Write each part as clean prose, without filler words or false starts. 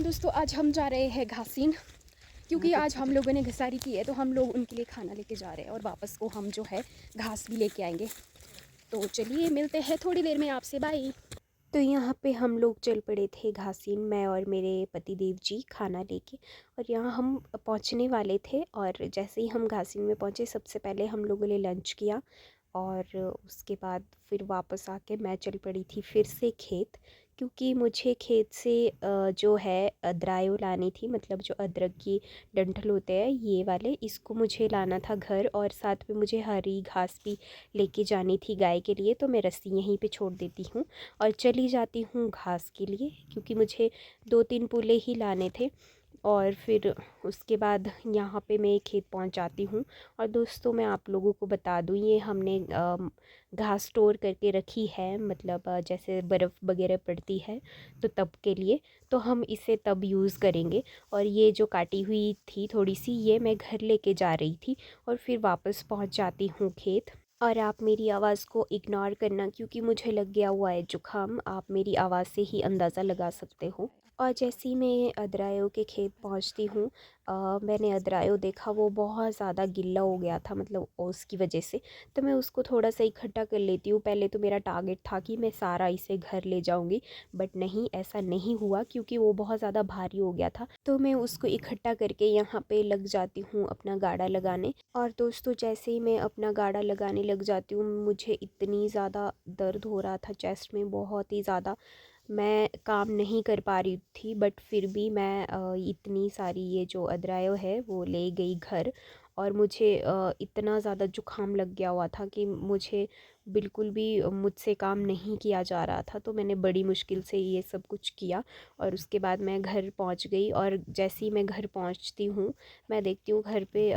दोस्तों आज हम जा रहे हैं घासीन, क्योंकि आज हम लोगों ने घसारी की है तो हम लोग उनके लिए खाना लेके जा रहे हैं और वापस को हम जो है घास भी लेके आएंगे। तो चलिए मिलते हैं थोड़ी देर में आपसे, बाय। तो यहाँ पे हम लोग चल पड़े थे घासीन, मैं और मेरे पति देव जी खाना लेके। और यहाँ हम पहुँचने वाले थे और जैसे ही हम घासीन में पहुँचे सबसे पहले हम लोगों ने लंच किया और उसके बाद फिर वापस आके मैं चल पड़ी थी फिर से खेत, क्योंकि मुझे खेत से जो है अदरायो लानी थी, मतलब जो अदरक की डंठल होते हैं ये वाले, इसको मुझे लाना था घर। और साथ में मुझे हरी घास भी लेके जानी थी गाय के लिए, तो मैं रस्सी यहीं पे छोड़ देती हूँ और चली जाती हूँ घास के लिए, क्योंकि मुझे 2-3 पुले ही लाने थे। और फिर उसके बाद यहाँ पे मैं खेत पहुँच जाती हूँ। और दोस्तों मैं आप लोगों को बता दूँ, ये हमने घास स्टोर करके रखी है, मतलब जैसे बर्फ़ वगैरह पड़ती है तो तब के लिए, तो हम इसे तब यूज़ करेंगे। और ये जो काटी हुई थी थोड़ी सी, ये मैं घर लेके जा रही थी और फिर वापस पहुँच जाती हूँ खेत। और आप मेरी आवाज़ को इग्नोर करना, क्योंकि मुझे लग गया हुआ है जुकाम, आप मेरी आवाज़ से ही अंदाज़ा लगा सकते हो। और जैसे ही मैं अदरायो के खेत पहुंचती हूँ, मैंने अदरायो देखा वो बहुत ज़्यादा गिल्ला हो गया था, मतलब उसकी वजह से। तो मैं उसको थोड़ा सा इकट्ठा कर लेती हूँ। पहले तो मेरा टारगेट था कि मैं सारा इसे घर ले जाऊँगी, बट नहीं, ऐसा नहीं हुआ क्योंकि वो बहुत ज़्यादा भारी हो गया था। तो मैं उसको इकट्ठा करके यहाँ पे लग जाती हूँ अपना गाड़ा लगाने। और दोस्तों जैसे ही मैं अपना गाड़ा लगाने लग जाती हूँ, मुझे इतनी ज़्यादा दर्द हो रहा था चेस्ट में, बहुत ही ज़्यादा। मैं काम नहीं कर पा रही थी, बट फिर भी मैं इतनी सारी ये जो अदरायो है वो ले गई घर। और मुझे इतना ज़्यादा जुकाम लग गया हुआ था कि मुझे बिल्कुल भी मुझसे काम नहीं किया जा रहा था। तो मैंने बड़ी मुश्किल से ये सब कुछ किया और उसके बाद मैं घर पहुंच गई। और जैसे ही मैं घर पहुंचती हूँ, मैं देखती हूँ घर पे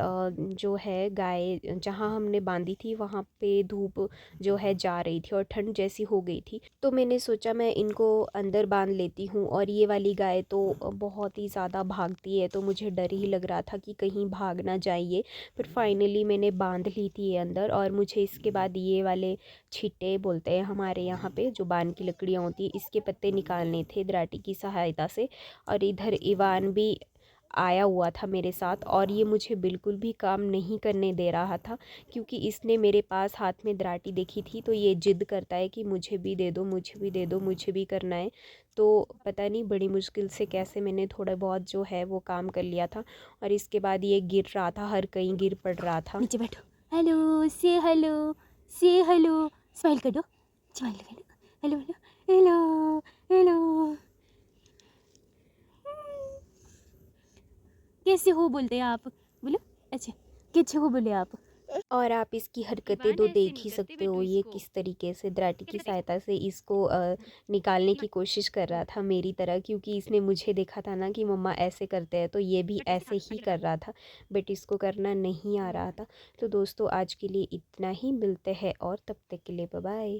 जो है गाय जहाँ हमने बांधी थी वहाँ पे धूप जो है जा रही थी और ठंड जैसी हो गई थी। तो मैंने सोचा मैं इनको अंदर बांध लेती हूँ। और ये वाली गाय तो बहुत ही ज़्यादा भागती है, तो मुझे डर ही लग रहा था कि कहीं भाग ना जाइए। पर फाइनली मैंने बांध ली थी ये अंदर। और मुझे इसके बाद ये वाले छिट्टे बोलते हैं हमारे यहाँ पे, जो बान की लकड़ियाँ होती हैं, इसके पत्ते निकालने थे दराटी की सहायता से। और इधर इवान भी आया हुआ था मेरे साथ और ये मुझे बिल्कुल भी काम नहीं करने दे रहा था, क्योंकि इसने मेरे पास हाथ में दराटी देखी थी तो ये जिद करता है कि मुझे भी दे दो, मुझे भी दे दो, मुझे भी करना है। तो पता नहीं बड़ी मुश्किल से कैसे मैंने थोड़ा बहुत जो है वो काम कर लिया था। और इसके बाद ये गिर रहा था, हर कहीं गिर पड़ रहा था। नीचे बैठो। हेलो से हेलो, से हेलो, स्माइल कर दो, स्माइल कर दो। Hello hello hello hello. कैसे हो बोलते हैं आप? बोलो। अच्छा, कैसे हो बोले आप? और आप इसकी हरकतें ईवान तो ऐसे देख नहीं ही करते सकते हो, बेटू ये इसको। किस तरीके से दराटी की कैसे देखो। सहायता से इसको निकालने की कोशिश कर रहा था मेरी तरह, क्योंकि इसने मुझे देखा था ना कि मम्मा ऐसे करते हैं, तो ये भी बेटू ऐसे ही आगे कर लगाओ। रहा था, बट इसको करना नहीं आ रहा था। तो दोस्तों आज के लिए इतना ही, मिलते हैं और तब तक के लिए बाय बाय।